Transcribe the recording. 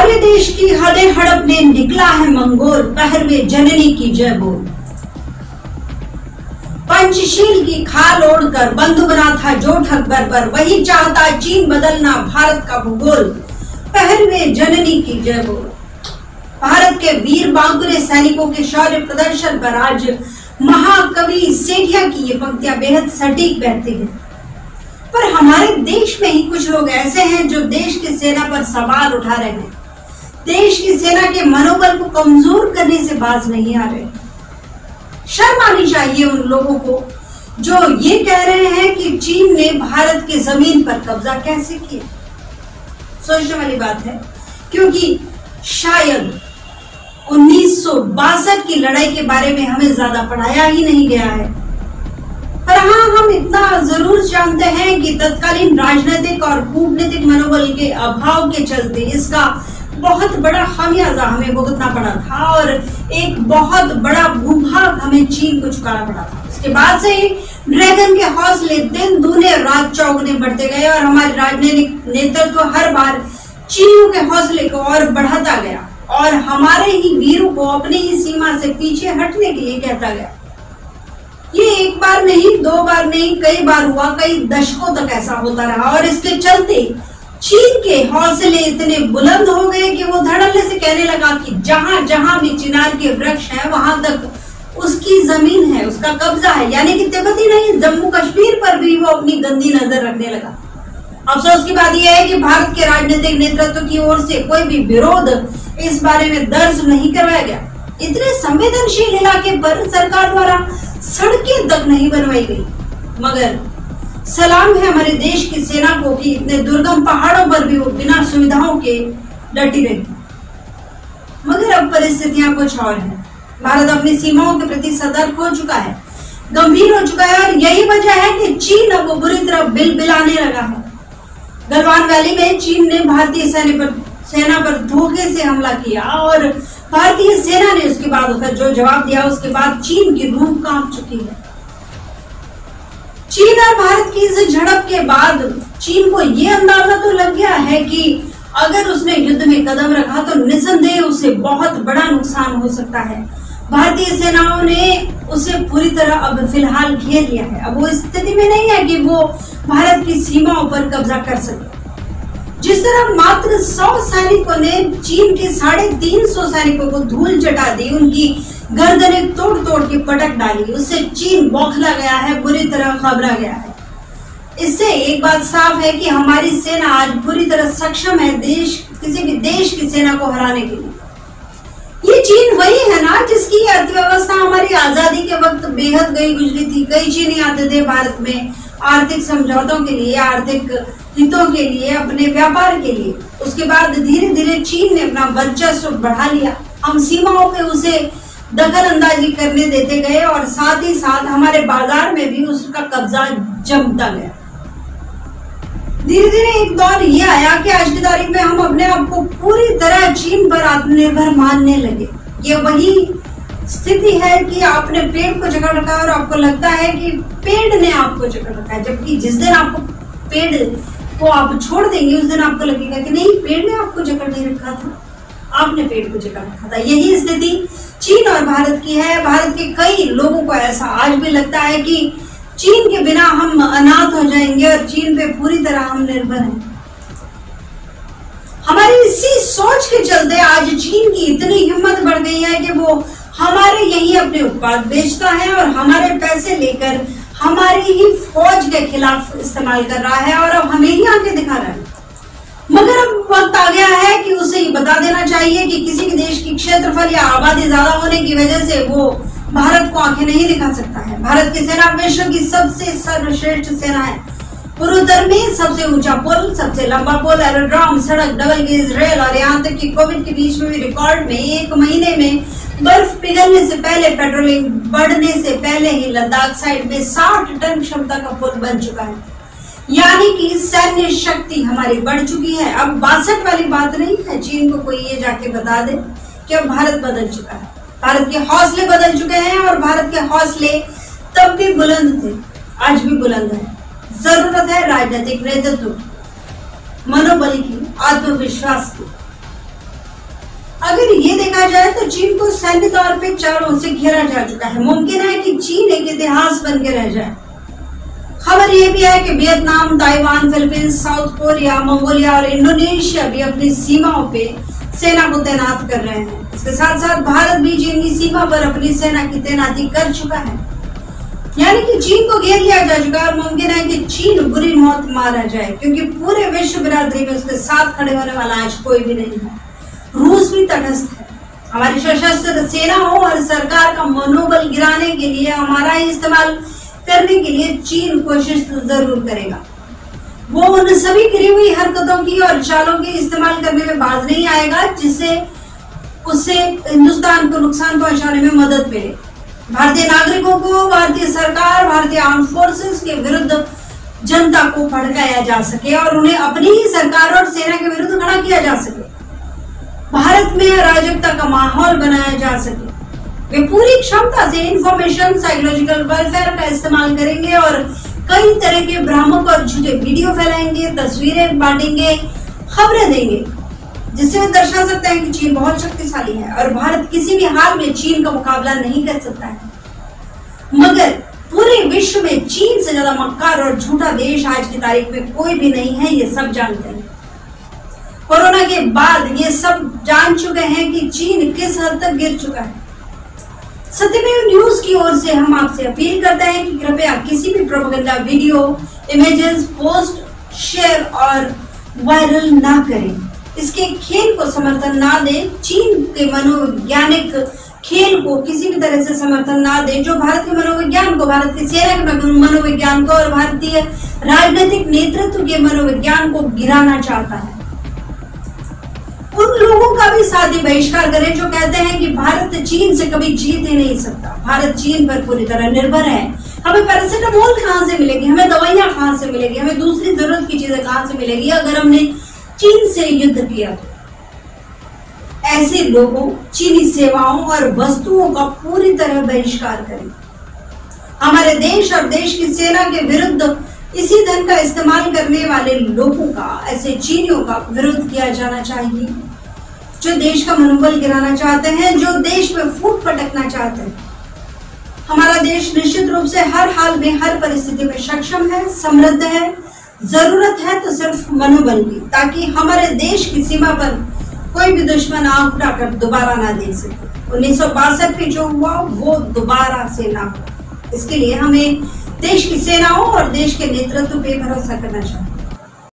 आर्य देश की हदें हड़पने निकला है मंगोल, पहरवे जननी की जय बोल। पंचशील की खाल ओढ़कर बंधु बना था जोठ अकबर पर, वही चाहता चीन बदलना भारत का भूगोल, पहरवे जननी की जय बोल। भारत के वीर बांकुरे सैनिकों के शौर्य प्रदर्शन पर आज महाकवि सेठिया की ये पंक्तियां बेहद सटीक बैठती हैं। पर हमारे देश में ही कुछ लोग ऐसे हैं जो देश की सेना पर सवाल उठा रहे हैं, देश की सेना के मनोबल को कमजोर करने से बाज नहीं आ रहे। शर्म आनी चाहिए उन लोगों को जो ये कह रहे हैं कि चीन ने भारत की जमीन पर कब्जा कैसे किया। सोचने वाली बात है, क्योंकि शायद 1962 की लड़ाई के बारे में हमें ज्यादा पढ़ाया ही नहीं गया है। पर हाँ, हम इतना जरूर जानते हैं कि तत्कालीन राजनीतिक और कूटनीतिक मनोबल के अभाव के चलते इसका बहुत बड़ा खामियाजा हमें भुगतना पड़ा था और एक बहुत बड़ा भूभाग हमें चीन को चुकाना पड़ा था। उसके बाद से ही ड्रैगन के हौसले दिन दूने रात चौगुने बढ़ते गए और हमारे राजनीतिक नेतृत्व हर बार चीनियों के हौसले को और बढ़ाता गया और हमारे ही वीरों को अपनी ही सीमा से पीछे हटने के लिए कहता गया। ये एक बार नहीं, दो बार नहीं, कई बार हुआ, कई दशकों तक ऐसा होता रहा और इसके चलते चीन के हौसले इतने बुलंद हो गए कि वो धड़ल्ले से कहने लगा कि जहां जहां भी चिनार के वृक्ष हैं वहां तक उसकी जमीन है, उसका कब्जा है। यानी कि तिब्बत ही नहीं, जम्मू कश्मीर पर भी वो अपनी गंदी नजर रखने लगा। अफसोस की बात यह है कि भारत के राजनीतिक नेतृत्व की ओर से कोई भी विरोध इस बारे में दर्ज नहीं करवाया गया। इतने संवेदनशील इलाके पर सरकार द्वारा सड़कें तक नहीं बनवाई गई। मगर सलाम है हमारे देश की सेना को कि इतने दुर्गम पहाड़ों पर भी वो बिना सुविधाओं के डटी रही। मगर अब परिस्थितियां कुछ और हैं। भारत अपनी सीमाओं के प्रति सतर्क हो चुका है, गंभीर हो चुका है और यही वजह है कि चीन अब बुरी तरह बिलबिलाने लगा है। गलवान वैली में चीन ने भारतीय सेना पर धोखे से हमला किया और भारतीय सेना ने उसके बाद उसका जो जवाब दिया, उसके बाद चीन की रूह कांप चुकी है। चीन और भारत की इस झड़प के बाद चीन को यह अंदाजा तो लग गया है कि अगर उसने युद्ध में कदम रखा तो निसंदेह उसे बहुत बड़ा नुकसान हो सकता है। भारतीय सेनाओं ने उसे पूरी तरह अब फिलहाल घेर लिया है। अब वो स्थिति में नहीं है कि वो भारत की सीमाओं पर कब्जा कर सके। जिस तरह मात्र 100 सैनिकों ने चीन के 350 सैनिकों को धूल चटा दी, उनकी गर्दनें तोड़ तोड़ के पटक डाली, उससे चीन बौखला गया है, बुरी तरह घबरा गया है। इससे एक बात साफ है कि हमारी सेना आज पूरी तरह सक्षम है किसी भी देश की सेना को हराने के लिए। ये चीन वही है ना जिसकी अर्थव्यवस्था हमारी आजादी के वक्त बेहद गई गुजरी थी। कई चीनी आते थे भारत में आर्थिक समझौतों के लिए, आर्थिक हितों के लिए, अपने व्यापार के लिए। उसके बाद धीरे धीरे चीन ने अपना वर्चस्व बढ़ा लिया। हम सीमाओं पे उसे दखल अंदाजी करने देते गए और साथ ही साथ हमारे बाजार में भी उसका कब्जा जमता गया। धीरे धीरे एक दौर ये आया कि आज की तारीख में हम अपने आप को पूरी तरह चीन पर आत्मनिर्भर मानने लगे। ये वही स्थिति है कि आपने पेड़ को जकड़ रखा है और आपको लगता है कि पेड़ ने आपको जकड़ रखा है, जबकि जिस दिन आपको पेड़ को आप छोड़ देंगे उस दिन आपको लगेगा कि नहीं, पेड़ ने आपको जकड़ नहीं रखा था, आपने पेड़ को जकड़ रखा था। यही स्थिति चीन और भारत की है। भारत के कई लोगों को ऐसा आज भी लगता है कि चीन के बिना हम अनाथ हो जाएंगे और चीन पे पूरी तरह हम निर्भर हैं। हमारी इसी सोच के चलते आज चीन की इतनी हिम्मत बढ़ गई है कि वो हमारे यही अपने उत्पाद बेचता है और हमारे पैसे लेकर हमारी ही फौज के खिलाफ इस्तेमाल कर रहा है और अब हमें ही आके दिखा रहा है। मगर अब वक्त आ गया है कि उसे ये बता देना चाहिए कि किसी भी देश की क्षेत्रफल या आबादी ज्यादा होने की वजह से वो भारत को आंखें नहीं दिखा सकता है। भारत की सेना विश्व की सबसे सर्वश्रेष्ठ सेना है। पूर्वोत्तर में सबसे ऊंचा पुल, सबसे लंबा पुल, एरोड्रोम, सड़क, डबल गेज रेल और यहाँ तक कि कोविड के बीच में भी रिकॉर्ड में 1 महीने में बर्फ पिघलने से पहले, पेट्रोलिंग बढ़ने से पहले ही लद्दाख साइड में 60 टन क्षमता का पुल बन चुका है। यानी कि सैन्य शक्ति हमारी बढ़ चुकी है। अब 62 वाली बात नहीं है, चीन को कोई ये जाके बता दे कि अब भारत बदल चुका है। भारत के हौसले बदल चुके हैं और भारत के हौसले तब भी बुलंद थे, आज भी बुलंद है। जरूरत है राजनीतिक नेतृत्व, मनोबल की, आत्मविश्वास की। अगर ये देखा जाए तो चीन को सैन्य तौर पे चारों से घेरा जा चुका है। मुमकिन है कि चीन एक इतिहास बन के रह जाए। खबर ये भी है कि Vietnam, Taiwan, Philippines, south Korea, Mongolia और इंडोनेशिया भी अपनी सीमाओं पे सेना को तैनात कर रहे हैं। इसके साथ साथ भारत भी चीन की सीमा पर अपनी सेना की तैनाती कर चुका है, यानी कि चीन को घेर लिया जा चुका है। और मुमकिन है कि चीन बुरी मौत मारा जाए, क्योंकि पूरे विश्व बिरादरी में उसके साथ खड़े होने वाला आज कोई भी नहीं है। रूस भी तटस्थ है। हमारी सशस्त्र सेनाओं और सरकार का मनोबल गिराने के लिए, हमारा ही इस्तेमाल करने के लिए चीन कोशिश जरूर करेगा। वो उन सभी गिरी हुई हरकतों की और चालों के इस्तेमाल करने में बाज नहीं आएगा जिससे उससे हिंदुस्तान को नुकसान पहुंचाने में मदद मिले। भारतीय नागरिकों को, भारतीय सरकार, भारतीय आर्म फोर्सेस के विरुद्ध जनता को भड़काया जा सके और उन्हें अपनी ही सरकार और सेना के विरुद्ध खड़ा किया जा सके। भारत में अराजकता का माहौल बनाया जा सके। वे पूरी क्षमता से इंफॉर्मेशन, साइकोलॉजिकल वेलफेयर का इस्तेमाल करेंगे और कई तरह के भ्रामक और झूठे वीडियो फैलाएंगे, तस्वीरें बांटेंगे, खबरें देंगे, जिससे वे दर्शा सकते हैं कि चीन बहुत शक्तिशाली है और भारत किसी भी हाल में चीन का मुकाबला नहीं कर सकता है। मगर पूरे विश्व में चीन से ज्यादा मक्कार और झूठा देश आज की तारीख में कोई भी नहीं है, ये सब जानते हैं। कोरोना के बाद ये सब जान चुके हैं कि चीन किस हद तक गिर चुका है। सत्यमेव न्यूज की ओर से हम आपसे अपील करते हैं कि कृपया किसी भी propaganda video, images, post, share और वायरल ना करें। इसके खेल को समर्थन ना दें। चीन के मनोवैज्ञानिक खेल को किसी भी तरह से समर्थन ना दें, जो भारत के मनोविज्ञान को, भारत की सेना के मनोविज्ञान को और भारतीय राजनीतिक नेतृत्व के मनोविज्ञान को गिराना चाहता है। उन लोगों का भी साथ ही बहिष्कार करें जो कहते हैं कि भारत चीन से कभी जीत ही नहीं सकता। भारत चीन पर पूरी तरह निर्भर है। हमें पैरासिटामोल कहाँ से मिलेगी, हमें दवाइयां कहाँ से मिलेगी, हमें दूसरी जरूरत की चीजें कहाँ से मिलेगी अगर हमने चीन से युद्ध किया तो। ऐसे लोगों, चीनी सेवाओं और वस्तुओं का पूरी तरह बहिष्कार करें। हमारे देश और देश की सेना के विरुद्ध इसी धन का इस्तेमाल करने वाले लोगों का, ऐसे चीनियों का विरोध किया जाना चाहिए जो देश का मनोबल गिराना चाहते हैं, जो देश में फूट पटकना चाहते हैं। हमारा देश निश्चित रूप से हर हाल में, हर परिस्थिति में सक्षम है, समृद्ध है। जरूरत है तो सिर्फ मनोबल की, ताकि हमारे देश की सीमा पर कोई भी दुश्मन आंख उठाकर दोबारा ना देख सके। 1962 में जो हुआ वो दोबारा से ना हो, इसके लिए हमें देश की सेनाओं और देश के नेतृत्व पे भरोसा करना चाहिए।